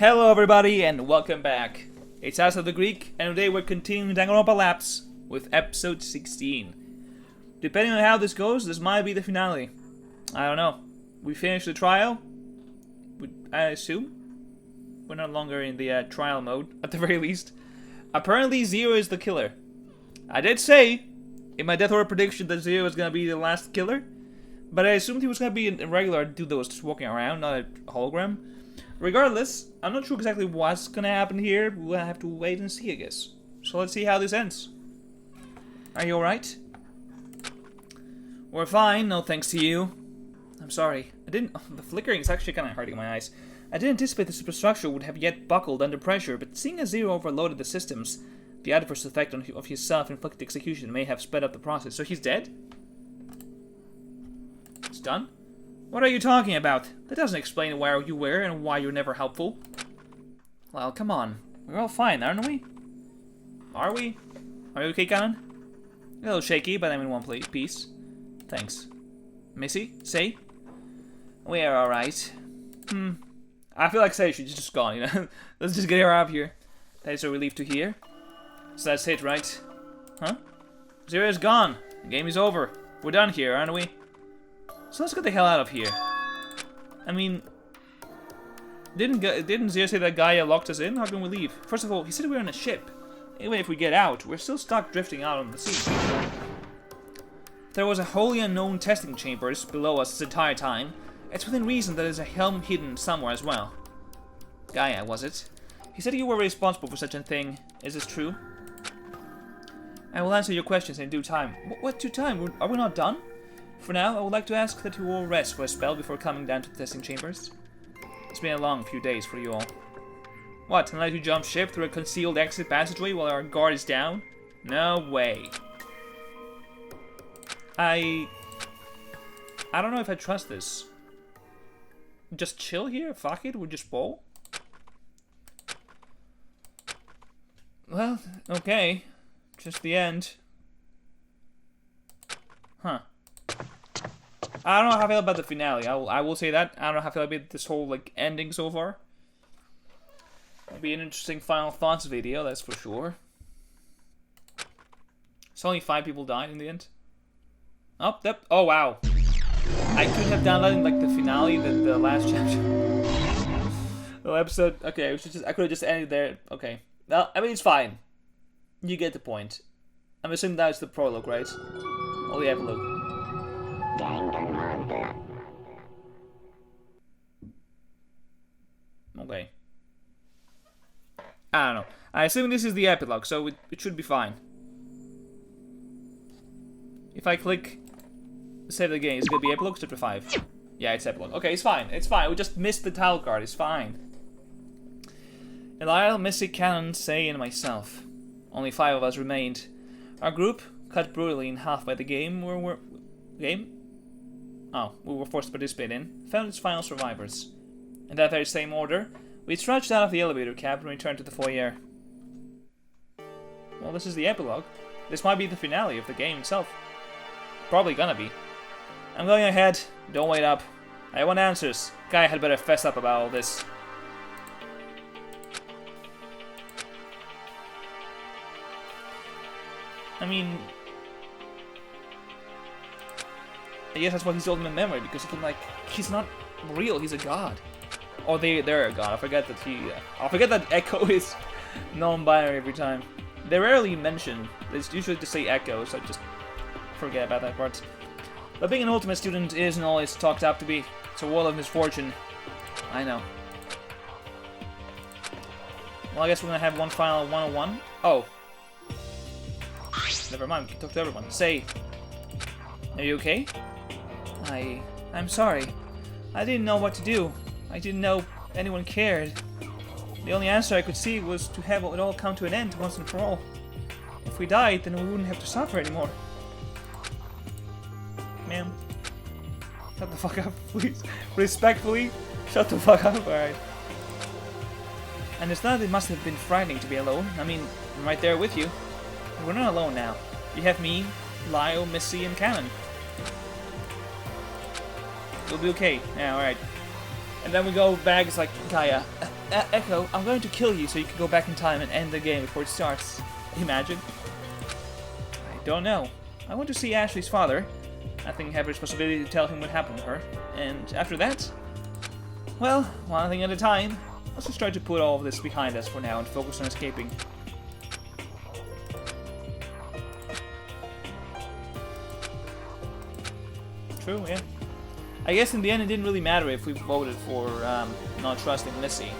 Hello everybody and welcome back. It's House of the Greek and today we're continuing Danganronpa Lapse with episode 16. Depending on how this goes, this might be the finale. I don't know. We finished the trial, I assume. We're no longer in the trial mode, at the very least. Apparently Zero is the killer. I did say in my death order prediction that Zero is going to be the last killer, but I assumed he was going to be a regular dude that was just walking around, not a hologram. Regardless, I'm not sure exactly what's gonna happen here. We'll have to wait and see, I guess. So let's see how this ends. Are you alright? We're fine, no thanks to you. I'm sorry. The flickering is actually kind of hurting my eyes. I didn't anticipate the superstructure would have yet buckled under pressure, but seeing as Zero overloaded the systems, the adverse effect of his self-inflicted execution may have sped up the process. So he's dead? It's done? What are you talking about? That doesn't explain where you were and why you're never helpful. Well, come on. We're all fine, aren't we? Are we? Are you okay, Canon? A little shaky, but I'm in one piece. Thanks. Missy? Say? We are alright. I feel like Say she's just gone, you know? Let's just get her out of here. That is a relief to hear. So that's it, right? Huh? Zero is gone. The game is over. We're done here, aren't we? So let's get the hell out of here. I mean, didn't Zero say that Gaia locked us in? How can we leave? First of all, he said we're on a ship. Even if we get out, we're still stuck drifting out on the sea. There was a wholly unknown testing chambers below us this entire time. It's within reason that there's a helm hidden somewhere as well. Gaia, was it? He said you were responsible for such a thing. Is this true? I will answer your questions in due time. What due time? Are we not done? For now, I would like to ask that you all rest for a spell before coming down to the testing chambers. It's been a long few days for you all. What, and let you jump ship through a concealed exit passageway while our guard is down? No way. I don't know if I trust this. Just chill here? Fuck it, we'll just bowl? Well, okay. Just the end. Huh. I don't know how I feel about the finale. I will say that. I don't know how I feel about this whole like ending so far. It'll be an interesting final thoughts video, that's for sure. So only 5 people died in the end. Oh, yep. Oh wow. I could have downloaded like the finale, the last chapter. The episode. Okay, I could have just ended there. Okay. Well, I mean it's fine. You get the point. I'm assuming that's the prologue, right? Or the epilogue. Danganronpa. Okay. I don't know. I assume this is the epilogue, so it should be fine. If I click save the game, is it gonna be epilogue chapter 5? Yeah, it's epilogue. Okay, it's fine. It's fine. We just missed the title card. It's fine. Eliel, Missy, Canon, Say, and myself. Only 5 of us remained. Our group, cut brutally in half by the game, we were forced to participate in, found its final survivors. In that very same order, we trudged out of the elevator cab and returned to the foyer. Well, this is the epilogue. This might be the finale of the game itself. Probably gonna be. I'm going ahead. Don't wait up. I want answers. Guy had better fess up about all this. I mean, I guess that's why he's ultimate memory, because he's not real, he's a god. Or they're a god. I forget that Echo is non-binary every time. They rarely mention, they usually just say Echo, so I just forget about that part. But being an ultimate student isn't always talked up to be. It's a world of misfortune. I know. Well, I guess we're gonna have one final 101. Oh. Never mind, we can talk to everyone. Say, are you okay? I'm sorry. I didn't know what to do. I didn't know anyone cared. The only answer I could see was to have it all come to an end once and for all. If we died, then we wouldn't have to suffer anymore. Ma'am, shut the fuck up, please. Respectfully, shut the fuck up, alright. And it's not that it must have been frightening to be alone. I mean, I'm right there with you. But we're not alone now. You have me, Lyle, Missy, and Canon. You'll be okay. Yeah, alright. And then we go back, it's like, Gaia, Echo, I'm going to kill you so you can go back in time and end the game before it starts. Imagine. I don't know. I want to see Ashley's father. I think I have a responsibility to tell him what happened to her. And after that, well, one thing at a time. Let's just try to put all of this behind us for now and focus on escaping. True, yeah. I guess in the end it didn't really matter if we voted for not trusting Missy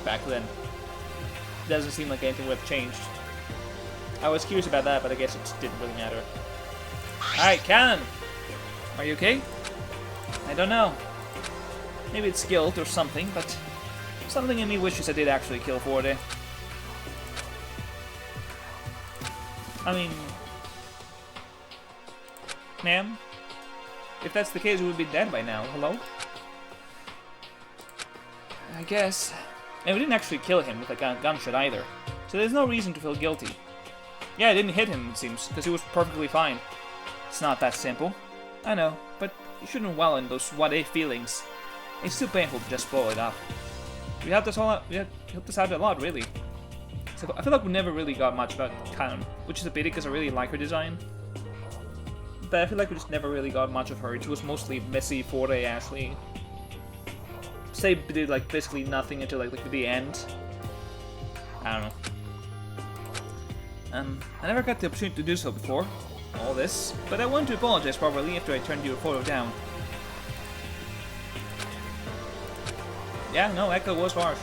back then. It doesn't seem like anything would have changed. I was curious about that, but I guess it didn't really matter. Alright, Cannon! Are you okay? I don't know. Maybe it's guilt or something, but something in me wishes I did actually kill Forte. I mean... Ma'am? If that's the case, we would be dead by now. Hello? I guess. And we didn't actually kill him with a gunshot either. So there's no reason to feel guilty. Yeah, I didn't hit him, it seems, because he was perfectly fine. It's not that simple. I know, but you shouldn't dwell on those what-if feelings. It's too painful to just blow it up. We helped us all out. We helped us out a lot, really. So I feel like we never really got much about Canon, which is a pity because I really like her design. But I feel like we just never really got much of her. It was mostly Missy, Forte, Ashley. Say did like basically nothing until like the end. I don't know. I never got the opportunity to do so before. All this, but I want to apologize properly after I turned your photo down. Yeah, no, Echo was harsh.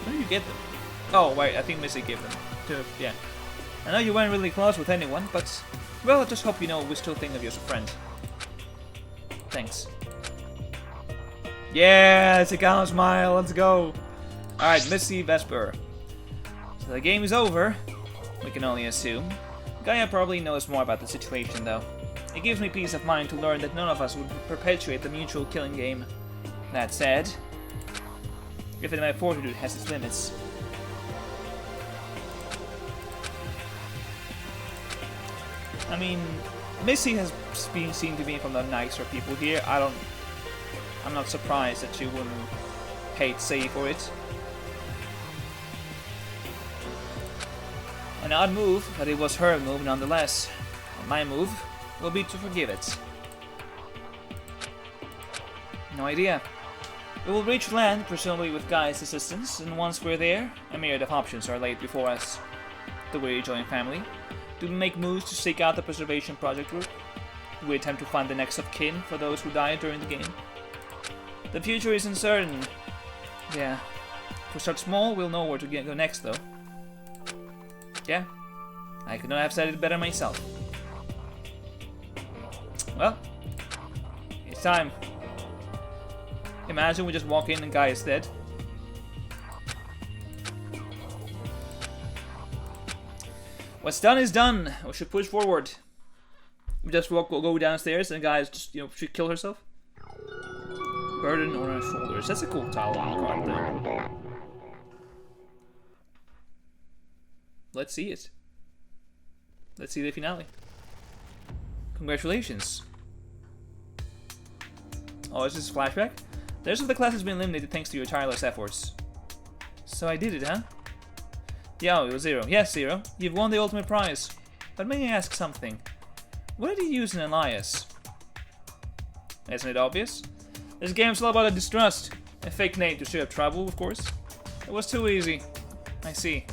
Where did you get them? Oh, wait, I think Missy gave them to, yeah. I know you weren't really close with anyone, but, well, I just hope you know we still think of you as a friend. Thanks. Yeah, it's a kind of smile, let's go. Alright, Missy, Vesper. So the game is over. We can only assume. Gaia probably knows more about the situation, though. It gives me peace of mind to learn that none of us would perpetuate the mutual killing game. That said, even my fortitude has its limits. I mean, Missy has been seen to be from the nicer people here. I'm not surprised that she wouldn't hate Sei for it. An odd move, but it was her move nonetheless. And my move will be to forgive it. No idea. We will reach land, presumably with Gaia's assistance, and once we're there, a myriad of options are laid before us. Do we rejoin family? Do we make moves to seek out the Preservation Project group? Do we attempt to find the next of kin for those who died during the game? The future is uncertain. Yeah. If we start small, we'll know where to go next, though. Yeah, I could not have said it better myself. Well, it's time. Imagine we just walk in and Gaia is dead. What's done is done. We should push forward. We just go downstairs and Gaia just, should kill herself. Burden on her shoulders. That's a cool tile on the card there. Let's see it. Let's see the finale. Congratulations. Oh, is this a flashback? The rest of the class has been eliminated thanks to your tireless efforts. So I did it, huh? Yeah, it was Zero. Yes, Zero. You've won the ultimate prize. But may I ask something? What did you use in Elias? Isn't it obvious? This game's all about a distrust. A fake name to stir up trouble, of course. It was too easy. I see.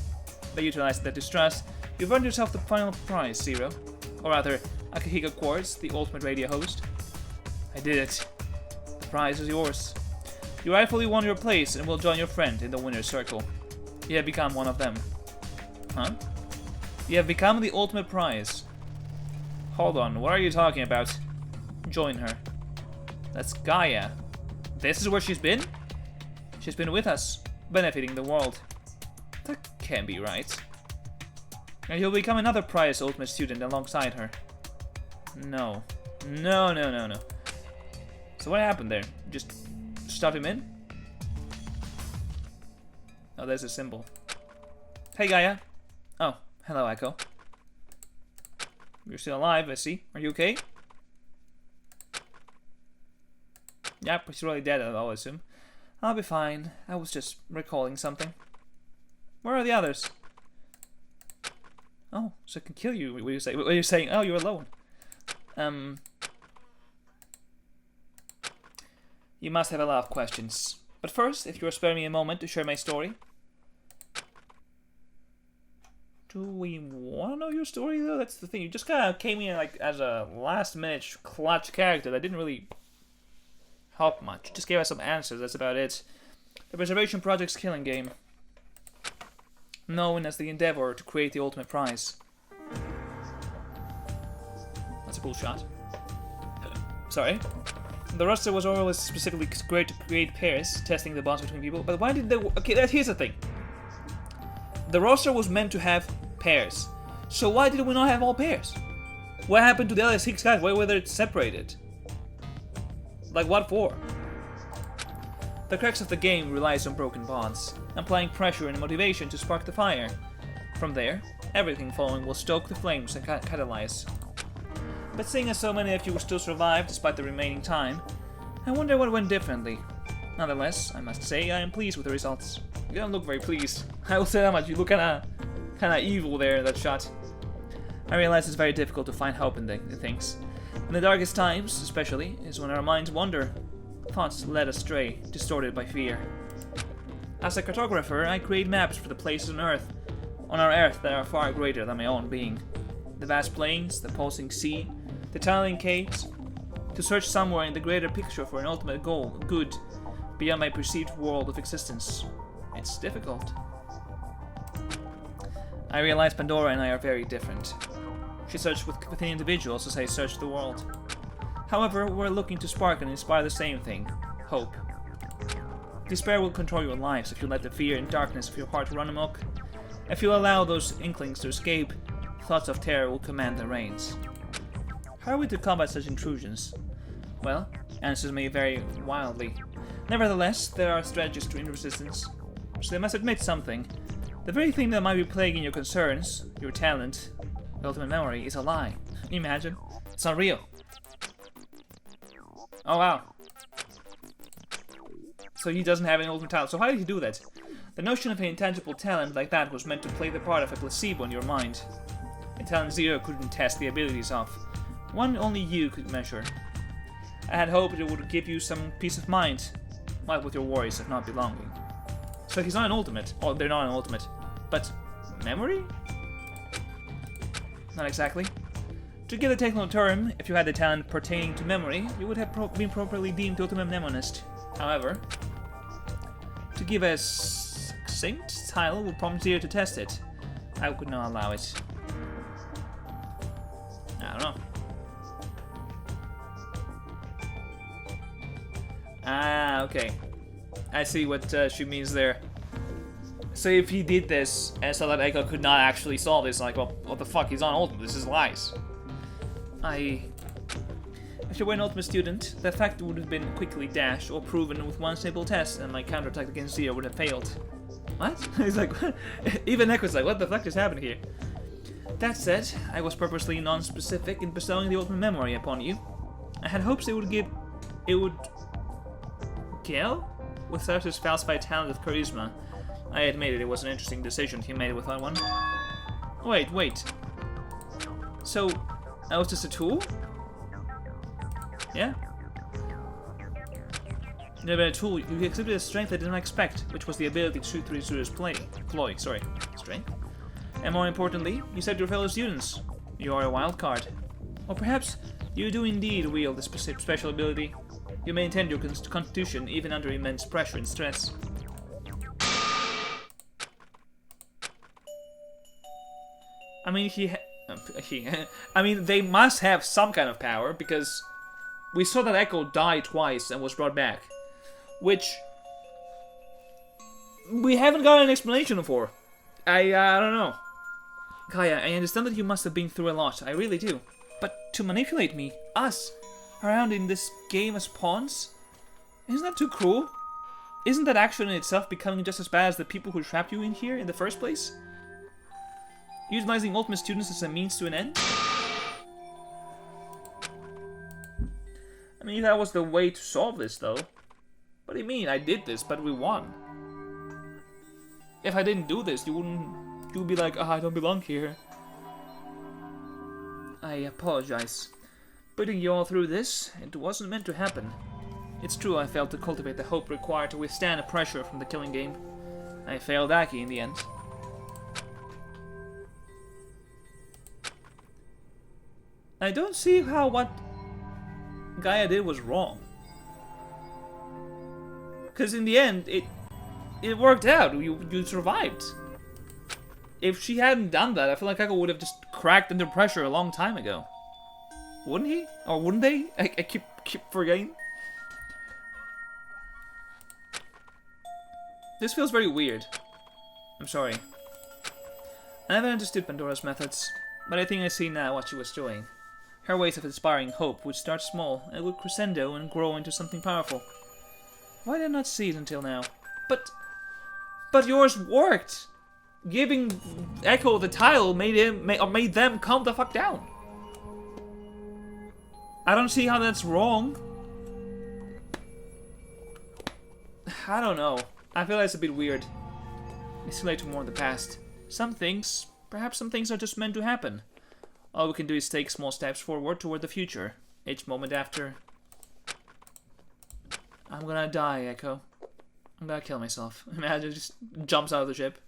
By utilizing that distrust, you've earned yourself the final prize, Zero. Or rather, Akihiko Quartz, the ultimate radio host. I did it. The prize is yours. You rightfully won your place and will join your friend in the winner's circle. You have become one of them. Huh? You have become the ultimate prize. Hold on, what are you talking about? Join her. That's Gaia. This is where she's been? She's been with us, benefiting the world. That can't be right. And you'll become another prize ultimate student alongside her. No. No, no, no, no. So what happened there? Just stuff him in? Oh, there's a symbol. Hey, Gaia. Oh, hello, Echo. You're still alive, I see. Are you okay? Yep, he's really dead, I'll assume. I'll be fine. I was just recalling something. Where are the others? Oh, so I can kill you. What are you saying? Oh, you're alone. You must have a lot of questions. But first, if you'll spare me a moment to share my story. Do we want to know your story, though? That's the thing. You just kind of came in like as a last-minute clutch character that didn't really help much. Just gave us some answers. That's about it. The Preservation Project's killing game, known as the endeavor to create the ultimate prize. That's a cool shot. Sorry. The roster was always specifically great to create pairs, testing the bonds between people. But why did they? Okay, here's the thing. The roster was meant to have pairs. So why did we not have all pairs? What happened to the other 6 guys? Why were they separated? Like, what for? The crux of the game relies on broken bonds, applying pressure and motivation to spark the fire. From there, everything following will stoke the flames and catalyze. But seeing as so many of you will still survive despite the remaining time, I wonder what went differently. Nonetheless, I must say I am pleased with the results. You don't look very pleased. I will say that much. You look kinda evil there in that shot. I realize it's very difficult to find hope in things. In the darkest times, especially, is when our minds wander. Thoughts led astray, distorted by fear. As a cartographer, I create maps for the places on our Earth that are far greater than my own being. The vast plains, the pulsing sea, the tunneling caves. To search somewhere in the greater picture for an ultimate goal, good, beyond my perceived world of existence. It's difficult. I realize Pandora and I are very different. She searched within individuals as I searched the world. However, we're looking to spark and inspire the same thing, hope. Despair will control your lives if you let the fear and darkness of your heart run amok. If you allow those inklings to escape, thoughts of terror will command the reins. How are we to combat such intrusions? Well, answers may vary wildly. Nevertheless, there are strategies to resistance. So they must admit something. The very thing that might be plaguing your concerns, your talent, the ultimate memory, is a lie. Can you imagine? It's not real. Oh wow. So he doesn't have any ultimate talent. So how did he do that? The notion of an intangible talent like that was meant to play the part of a placebo in your mind. A talent zero couldn't test the abilities of. One only you could measure. I had hoped it would give you some peace of mind, while with your worries of not belonging. So he's not an ultimate. Oh, they're not an ultimate. But memory? Not exactly. To give the technical term, if you had the talent pertaining to memory, you would have been properly deemed the ultimate mnemonist. However, to give a succinct title would prompt Zero to test it. I could not allow it. I don't know. Ah, okay. I see what she means there. So if he did this and saw that Echo could not actually solve this, like, well, what the fuck, he's on ultimate, this is lies. If you were an ultimate student, the fact would have been quickly dashed or proven with one simple test, and my counterattack against Zero would have failed. What? He's like, what? Even Echo's like, what the fuck just happened here? That said, I was purposely non-specific in bestowing the ultimate memory upon you. I had hopes it would kill? With such his falsified talent of charisma, I admitted it was an interesting decision he made with that one. Wait. So, I was just a tool? Yeah? You have been a tool. You exhibited a strength I did not expect, which was the ability to shoot through Zura's strength. And more importantly, you saved your fellow students. You are a wild card. Or perhaps you do indeed wield this special ability. You maintain your constitution even under immense pressure and stress. I mean, I mean, they must have some kind of power, because we saw that Echo died twice and was brought back. Which we haven't got an explanation for. I don't know. Kaya, I understand that you must have been through a lot, I really do. But to manipulate me, us, around in this game as pawns? Isn't that too cruel? Isn't that action in itself becoming just as bad as the people who trapped you in here in the first place? Utilizing ultimate students as a means to an end? I mean, that was the way to solve this, though. What do you mean? I did this, but we won. If I didn't do this, you'd be like, I don't belong here. I apologize. Putting you all through this, it wasn't meant to happen. It's true I failed to cultivate the hope required to withstand the pressure from the killing game. I failed Aki in the end. I don't see how what Gaia did was wrong. Because in the end, it worked out. You survived. If she hadn't done that, I feel like Echo would have just cracked under pressure a long time ago. Wouldn't he? Or wouldn't they? I keep forgetting. This feels very weird. I'm sorry. I never understood Pandora's methods, but I think I see now what she was doing. Her ways of inspiring hope would start small and would crescendo and grow into something powerful. Why did I not see it until now? But yours worked! Giving Echo the title made them calm the fuck down. I don't see how that's wrong. I don't know. I feel like it's a bit weird. It's too late to mourn the past. Perhaps some things are just meant to happen. All we can do is take small steps forward toward the future. Each moment after. I'm gonna die, Echo. I'm gonna kill myself. Imagine just jumps out of the ship.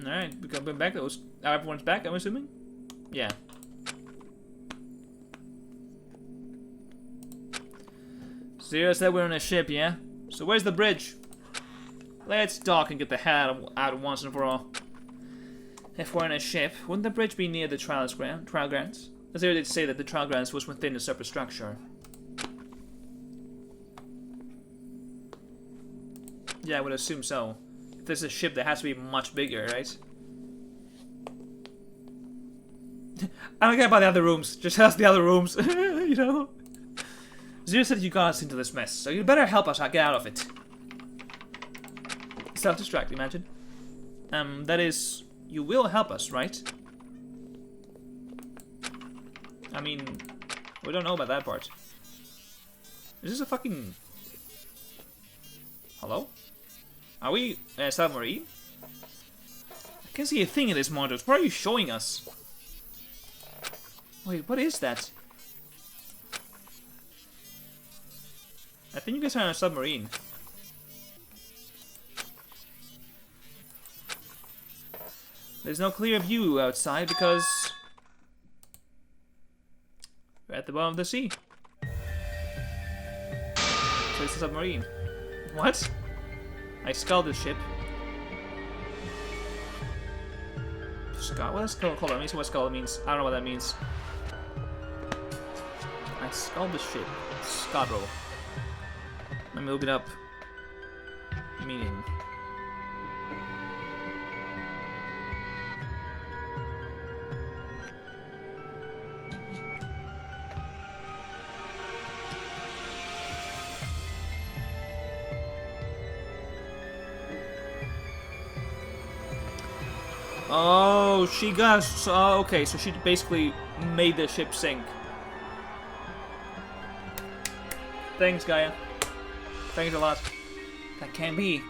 Alright, we got back. Everyone's back, I'm assuming? Yeah. Zero said we're on a ship, yeah? So where's the bridge? Let's dock and get the hell out once and for all. If we're on a ship, wouldn't the bridge be near the trial grounds? Zero did say that the trial grounds was within a separate structure. Yeah, I would assume so. If there's a ship, that has to be much bigger, right? I don't care about the other rooms. Just ask the other rooms, you know? Zero said you got us into this mess, so you better help us get out of it. Self-destruct, imagine. That is, you will help us, right? I mean, we don't know about that part. Is this a fucking... Hello? Are we a submarine? I can't see a thing in this monitor. What are you showing us? Wait, what is that? I think you guys are on a submarine. There's no clear view outside because we're at the bottom of the sea. So it's a submarine. What? I sculled the ship. Skull? What does skull call? Let me see what skull means. I don't know what that means. I sculled the ship. Scuttle. Let me look it up. Meaning. Oh, she got... okay, so she basically made the ship sink. Thanks, Gaia. Thanks a lot. That can't be.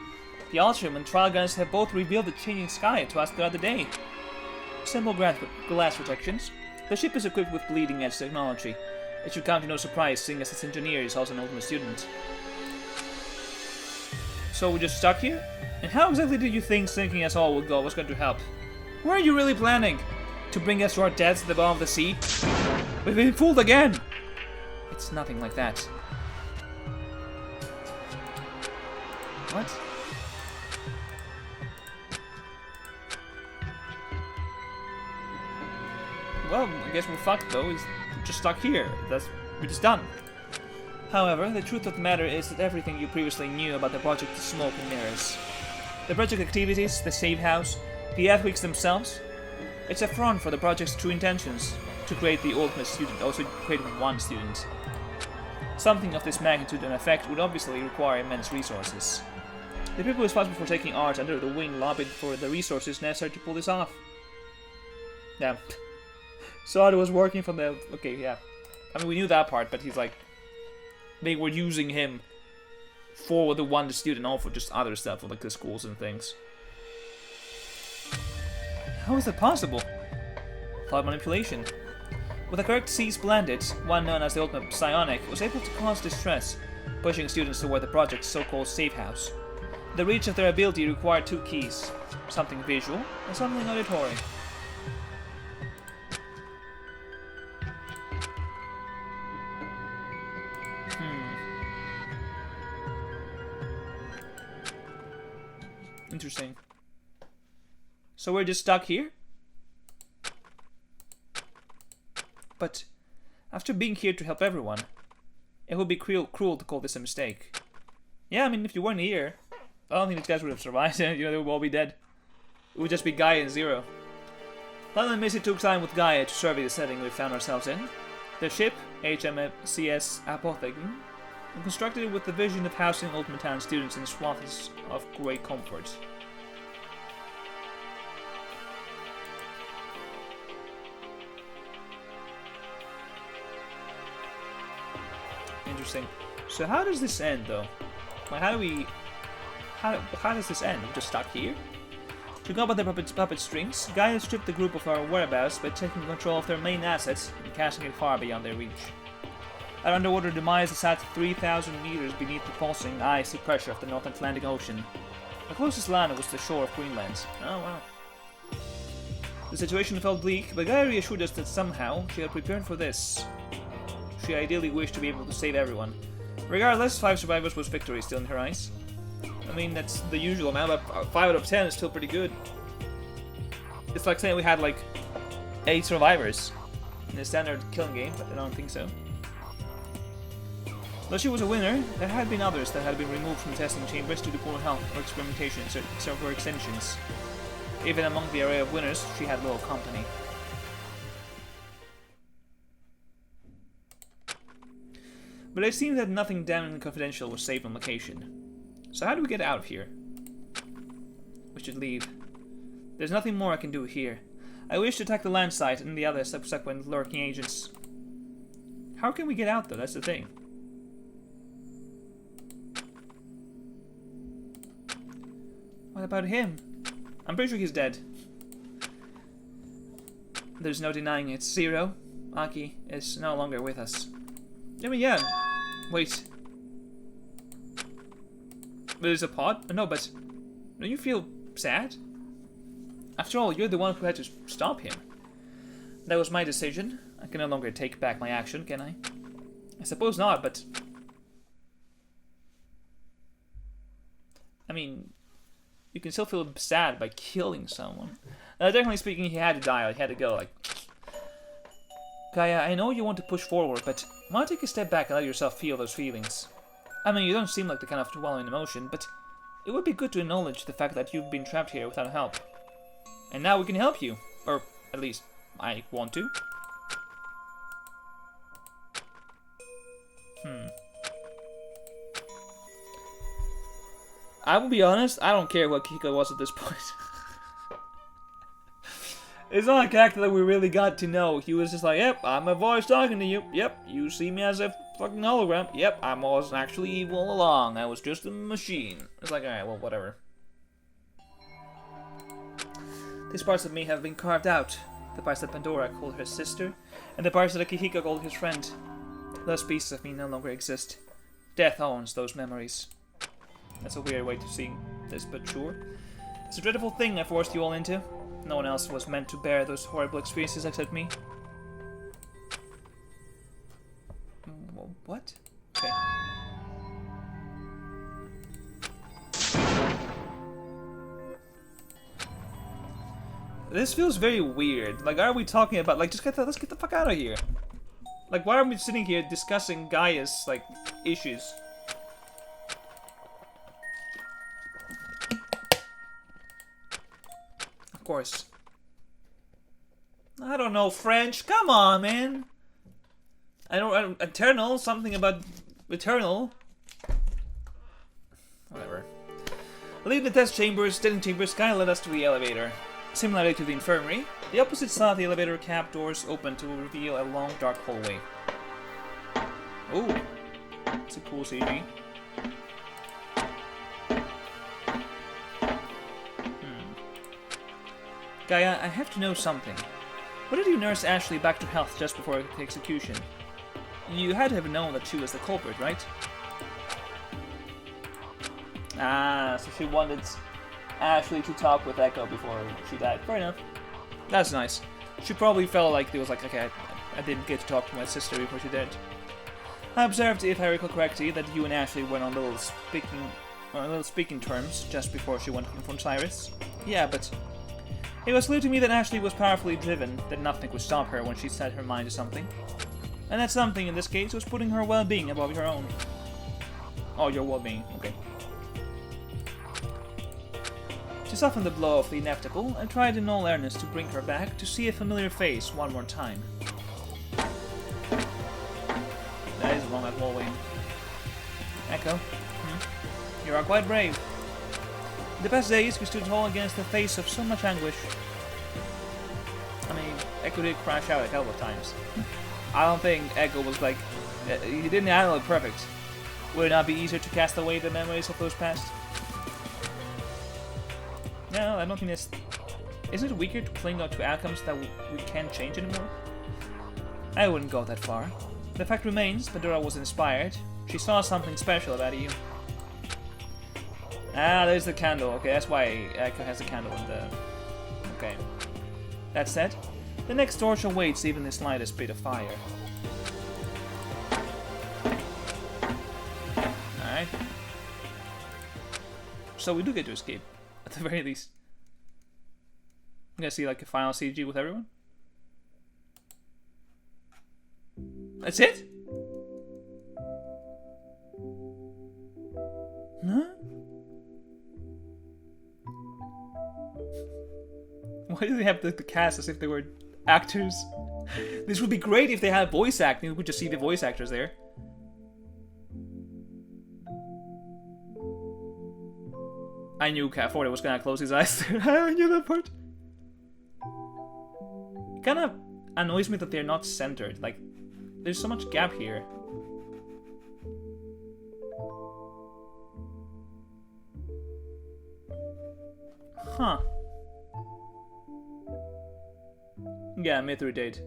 The Altrum and Trial Guns have both revealed the changing sky to us the other day. Simple glass protections. The ship is equipped with bleeding-edge technology. It should come to no surprise, seeing as its engineer is also an ultimate student. So we're just stuck here? And how exactly did you think sinking us all would go was going to help? Were you really planning to bring us to our deaths at the bottom of the sea? We've been fooled again! It's nothing like that. What? Well, I guess we're fucked though. We're just stuck here. We're just done. However, the truth of the matter is that everything you previously knew about the project is smoke and mirrors. The project activities, the safe house, the earthquakes themselves, it's a front for the project's true intentions, to create the ultimate student, also create one student. Something of this magnitude and effect would obviously require immense resources. The people responsible for taking art under the wing lobbied for the resources necessary to pull this off. Yeah. So it was working from the... Okay, yeah. I mean, we knew that part, but he's like... They were using him for the one student, all for just other stuff, like the schools and things. How is that possible? Thought manipulation. With the correct C's blended, one known as the ultimate psionic was able to cause distress, pushing students toward the project's so-called safe house. The reach of their ability required two keys, something visual and something auditory. Interesting. So we're just stuck here? But after being here to help everyone, it would be cruel to call this a mistake. Yeah, I mean, if you weren't here, I don't think these guys would have survived. You know, they would all be dead. It would just be Gaia and Zero. Lana and Missy took time with Gaia to survey the setting we found ourselves in. The ship, HMCS Apothecary, was constructed with the vision of housing Ultimate Town students in swaths of great comfort. Interesting. So how does this end, though? Like, how does this end? We're just stuck here? To go by the puppet strings, Gaia stripped the group of our whereabouts by taking control of their main assets and casting it far beyond their reach. Our underwater demise is at 3,000 meters beneath the pulsing, icy pressure of the North Atlantic Ocean. The closest land was the shore of Greenland. Oh wow. The situation felt bleak, but Gaia reassured us that somehow she had prepared for this. She ideally wished to be able to save everyone. Regardless, 5 survivors was victory still in her eyes. I mean, that's the usual amount, but 5 out of 10 is still pretty good. It's like saying we had like 8 survivors in a standard killing game, but I don't think so. Though she was a winner, there had been others that had been removed from testing chambers due to poor health or experimentation or extensions. Even among the array of winners, she had little company. But it seemed that nothing damning and confidential was safe on location. So how do we get out of here? We should leave. There's nothing more I can do here. I wish to attack the land site and the other subsequent lurking agents. How can we get out though? That's the thing. What about him? I'm pretty sure he's dead. There's no denying it. Zero, Aki, is no longer with us. I mean, yeah. Wait. There's a pod? No, but don't you feel sad? After all, you're the one who had to stop him. That was my decision. I can no longer take back my action, can I? I suppose not, but... I mean, you can still feel sad by killing someone. Technically speaking, he had to die, he had to go, like... Gaia, I know you want to push forward, but why don't you take a step back and let yourself feel those feelings? I mean, you don't seem like the kind of dwelling in emotion, but it would be good to acknowledge the fact that you've been trapped here without help. And now we can help you. Or, at least, I want to. I will be honest, I don't care what Kiko was at this point. It's not a character that we really got to know. He was just like, yep, I'm a voice talking to you. Yep, you see me as a fucking hologram. Yep, I wasn't actually evil all along. I was just a machine. It's like, alright, well, whatever. These parts of me have been carved out. The parts that Pandora called her sister, and the parts that Akihiko called his friend. Those pieces of me no longer exist. Death owns those memories. That's a weird way to see this, but sure. It's a dreadful thing I forced you all into. No one else was meant to bear those horrible experiences except me. What? Okay. This feels very weird. Like, are we talking about, like, just let's get the fuck out of here. Like, why are we sitting here discussing Gaia's, like, issues? Of course. I don't know French. Come on, man. I don't... Eternal? Something about... Eternal? Whatever. Leave the test chambers, testing chambers, Sky led us to the elevator. Similarly to the infirmary, the opposite side of the elevator cab doors open to reveal a long dark hallway. Oh, it's a cool CG. Gaia, I have to know something. What did you nurse Ashley back to health just before the execution? You had to have known that she was the culprit, right? Ah, so she wanted Ashley to talk with Echo before she died. Fair enough. That's nice. She probably felt like it was like, okay, I didn't get to talk to my sister before she died. I observed, if I recall correctly, that you and Ashley went on little speaking terms just before she went to confront Cyrus. Yeah, but it was clear to me that Ashley was powerfully driven, that nothing could stop her when she set her mind to something. And that something, in this case, was putting her well-being above her own. Oh, your well-being, okay. She softened the blow of the inevitable and tried in all earnest to bring her back to see a familiar face one more time. That is wrong at hallway. Echo, you are quite brave. In the past days, we stood tall against the face of so much anguish. I mean, Echo did crash out a couple of times. I don't think Echo was like... he didn't handle it perfect. Would it not be easier to cast away the memories of those past? No, I don't think it's... Is it weaker to cling to outcomes that we can't change anymore? I wouldn't go that far. The fact remains, Pandora was inspired. She saw something special about you. Ah, there's the candle. Okay, that's why Echo has the candle in the... Okay. That said, the next torch awaits even the slightest bit of fire. Alright. So we do get to escape, at the very least. I'm gonna see like a final CG with everyone. That's it? Huh? Why do they have the cast as if they were actors? This would be great if they had voice acting. We could just see the voice actors there. I knew Cat 40 was gonna close his eyes. I knew that part. It kind of annoys me that they're not centered. Like, there's so much gap here. Huh. Yeah, Mithri date.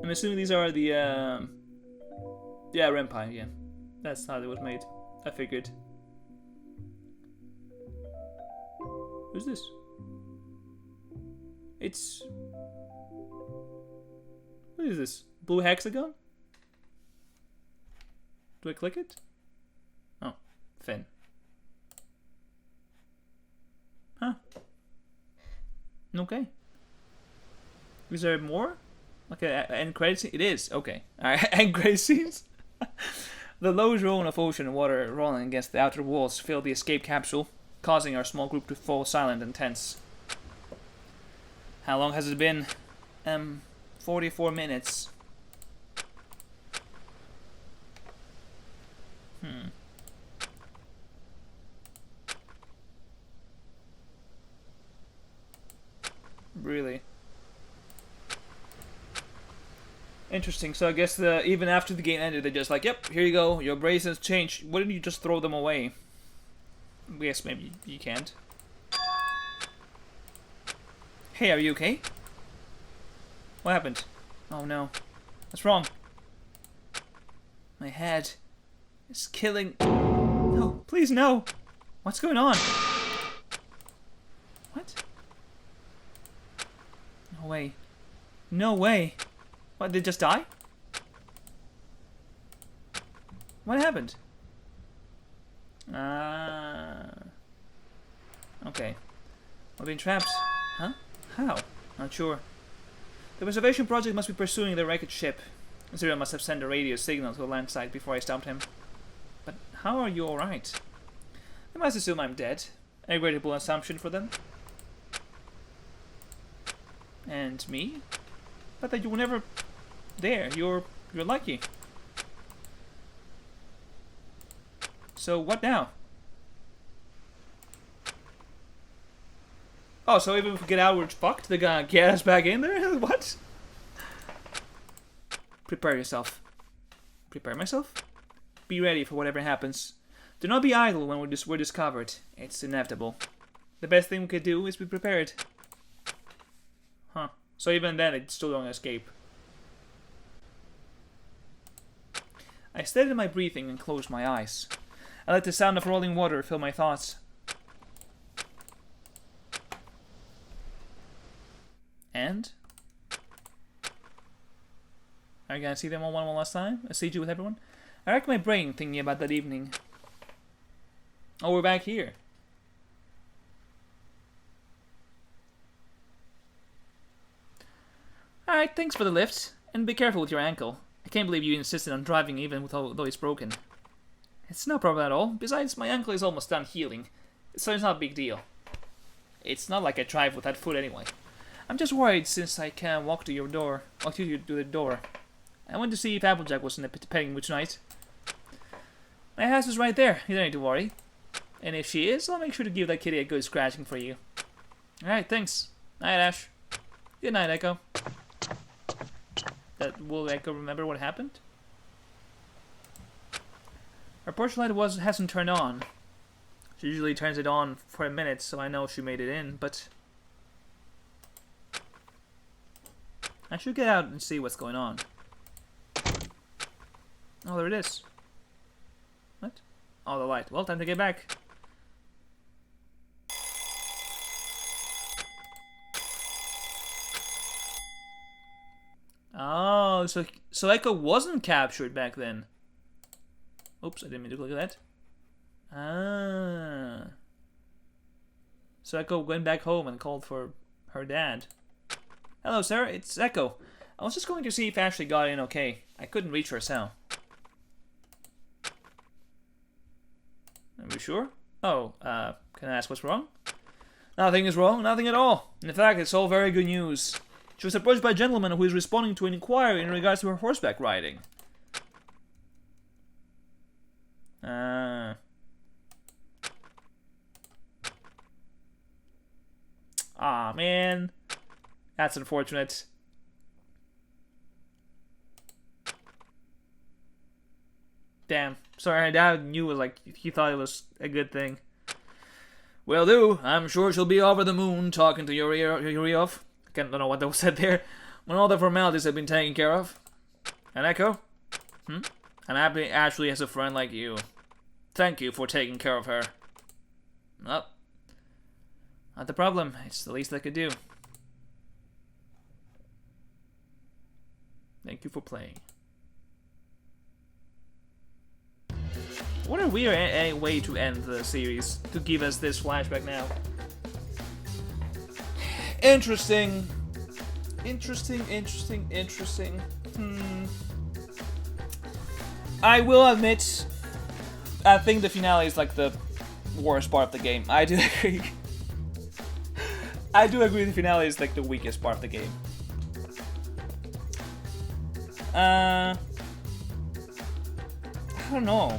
I'm assuming these are the, yeah, Renpai, yeah. That's how it was made. I figured. Who's this? It's... What is this? Blue hexagon? Do I click it? Oh, Finn. Huh. Okay. Is there more? Like an end credit scene? It is. Okay. Alright, end credit scenes. The low drone of ocean and water rolling against the outer walls filled the escape capsule, causing our small group to fall silent and tense. How long has it been? 44 minutes. Really? Interesting. So I guess even after the game ended, they're just like, yep, here you go. Your bracelets changed. Why didn't you just throw them away? I guess maybe you can't. Hey, are you okay? What happened? Oh no. What's wrong? My head is killing... No, please no! What's going on? What? No way. No way. What, did they just die? What happened? Okay. We've been trapped. Huh? How? Not sure. The preservation project must be pursuing the wrecked ship. Zero must have sent a radio signal to the land site before I stopped him. But how are you alright? They must assume I'm dead. A regrettable assumption for them. And me? But that you were never there. You're lucky. So what now? Oh, so even if we get out, we're fucked? They're gonna get us back in there? What? Prepare yourself. Prepare myself? Be ready for whatever happens. Do not be idle when we're discovered. It's inevitable. The best thing we could do is be prepared. Huh. So even then, it still don't escape. I steadied my breathing and closed my eyes. I let the sound of rolling water fill my thoughts. And? Are you gonna see them all one last time? I see you with everyone? I racked my brain thinking about that evening. Oh, we're back here. Alright, thanks for the lift. And be careful with your ankle. I can't believe you insisted on driving even though it's broken. It's no problem at all. Besides, my ankle is almost done healing, so it's not a big deal. It's not like I drive with that foot anyway. I'm just worried since I can't walk to your door. Walk to the door. I went to see if Applejack was in the petting mood tonight. My house is right there. You don't need to worry. And if she is, I'll make sure to give that kitty a good scratching for you. Alright, thanks. Night, Ash. Good night, Echo. Will Echo remember what happened? Her porch light hasn't turned on. She usually turns it on for a minute, so I know she made it in, but... I should get out and see what's going on. Oh, there it is. What? Oh, the light. Well, time to get back. Oh, so Echo wasn't captured back then. Oops, I didn't mean to look at that. Ah. So Echo went back home and called for her dad. Hello, sir. It's Echo. I was just going to see if Ashley got in okay. I couldn't reach her cell. Are you sure? Oh, can I ask what's wrong? Nothing is wrong. Nothing at all. In fact, it's all very good news. She was approached by a gentleman who is responding to an inquiry in regards to her horseback riding. Ah, man. That's unfortunate. Damn. Sorry, my dad knew it was like, he thought it was a good thing. Will do. I'm sure she'll be over the moon talking to your ear off. I don't know what that was said there. When all the formalities have been taken care of. And Echo? I'm happy Ashley has a friend like you. Thank you for taking care of her. Well, not the problem. It's the least I could do. Thank you for playing. What a weird way to end the series, to give us this flashback now. Interesting. Interesting. I will admit, I think the finale is like the worst part of the game. I do agree. I do agree the finale is like the weakest part of the game. I don't know.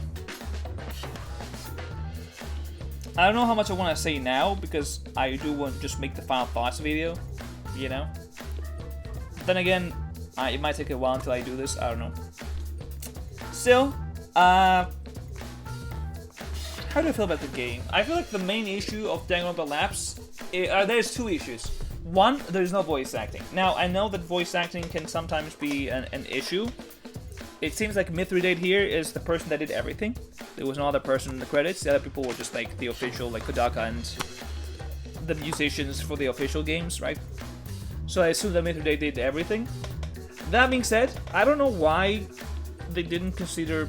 I don't know how much I want to say now, because I do want to just make the final thoughts video, you know? Then again, it might take a while until I do this, I don't know. Still, how do I feel about the game? I feel like the main issue of Danganronpa Lapse, there's two issues. One, there's no voice acting. Now, I know that voice acting can sometimes be an issue. It seems like Mithridate here is the person that did everything. There was no other person in the credits. The other people were just like the official, like Kodaka and the musicians for the official games, right? So I assume that Mithridate did everything. That being said, I don't know why they didn't consider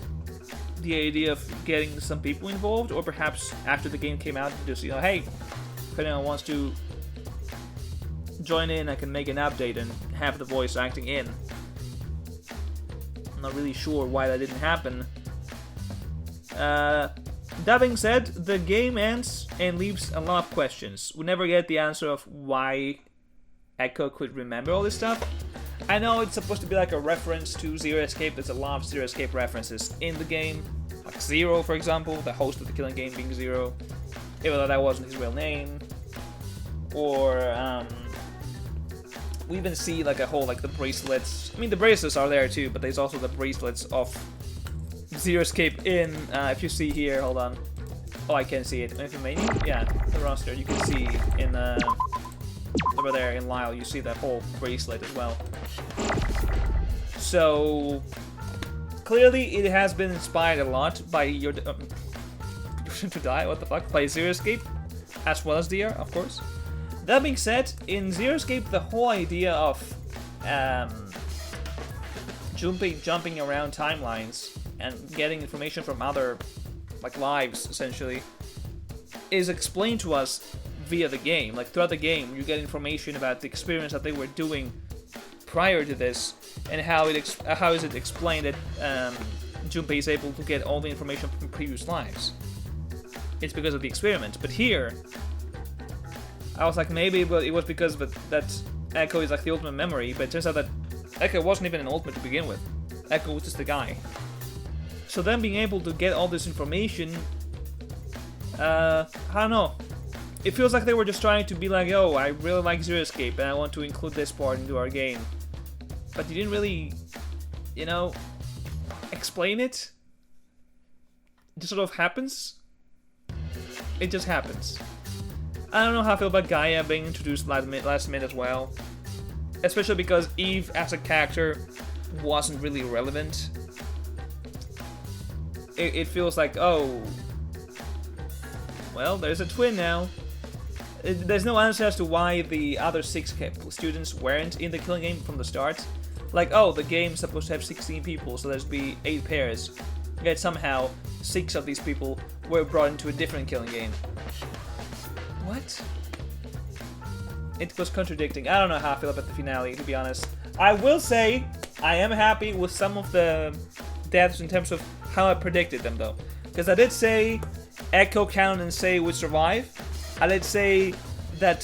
the idea of getting some people involved, or perhaps after the game came out, just, you know, hey, if anyone wants to join in, I can make an update and have the voice acting in. I'm not really sure why that didn't happen. That being said, the game ends and leaves a lot of questions. We never get the answer of why Echo could remember all this stuff. I know it's supposed to be like a reference to Zero Escape. There's a lot of Zero Escape references in the game. Like Zero, for example, the host of the killing game being Zero. Even though that wasn't his real name. or we even see like a whole like the bracelets. I mean, the bracelets are there too, but there's also the bracelets of Zero Escape in. If you see here, hold on. Oh, I can see it. Information? Yeah, the roster. You can see in over there in Lyle. You see that whole bracelet as well. So clearly, it has been inspired a lot by your to die. What the fuck? By Zero Escape, as well as DR, of course. That being said, in Zero Escape, the whole idea of jumping around timelines and getting information from other like lives, essentially, is explained to us via the game. Like throughout the game, you get information about the experience that they were doing prior to this, and how is it explained that Junpei is able to get all the information from previous lives. It's because of the experiment. But here, I was like, maybe it was because that Echo is like the ultimate memory, but it turns out that Echo wasn't even an ultimate to begin with. Echo was just a guy. So then being able to get all this information, I don't know. It feels like they were just trying to be like, oh, I really like Zero Escape and I want to include this part into our game. But you didn't really, you know, explain it. It just sort of happens. It just happens. I don't know how I feel about Gaia being introduced last minute as well. Especially because Eve as a character wasn't really relevant. It feels like, oh, well, there's a twin now. There's no answer as to why the other 6 students weren't in the killing game from the start. Like, oh, the game's supposed to have 16 people, so there's be 8 pairs. Yet somehow, 6 of these people were brought into a different killing game. What? It was contradicting. I don't know how I feel about the finale, to be honest. I will say, I am happy with some of the deaths in terms of how I predicted them, though. Because I did say Echo, Canon, and Sei would survive. I did say that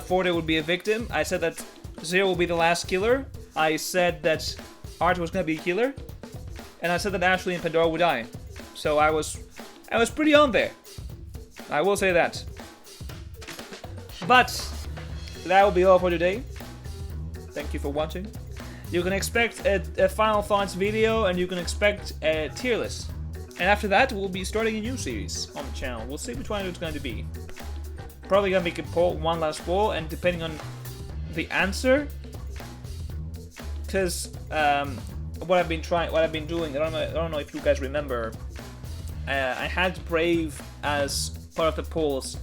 Forte would be a victim. I said that Zero will be the last killer. I said that Art was going to be a killer. And I said that Ashley and Pandora would die. So I was pretty on there. I will say that. But that will be all for today. Thank you for watching. You can expect a Final Thoughts video, and you can expect a tier list. And after that, we'll be starting a new series on the channel. We'll see which one it's going to be. Probably gonna make a poll, one last poll, and depending on the answer, because what I've been doing, I don't know if you guys remember. I had Brave as part of the polls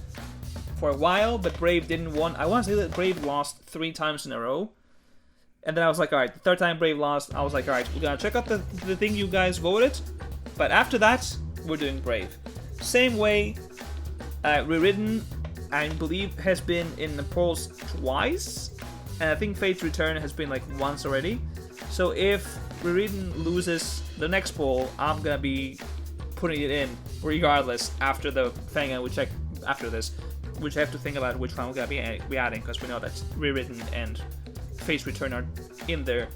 for a while, but Brave didn't win. I want to say that Brave lost 3 times in a row. And then I was like, alright, the 3rd time Brave lost, I was like, alright, we're gonna check out the thing you guys voted. But after that, we're doing Brave. Same way, Rewritten, I believe, has been in the polls twice. And I think Fate's Return has been like once already. So if Rewritten loses the next poll, I'm gonna be putting it in regardless after the Fangan we check after this. Which I have to think about which one we're gonna be adding, because we know that Rewritten and Fate's Return are in there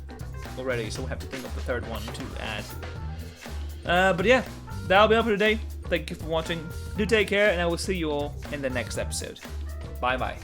already, so we'll have to think of the 3rd one to add. But yeah, that'll be all for today. Thank you for watching. Do take care, and I will see you all in the next episode. Bye bye.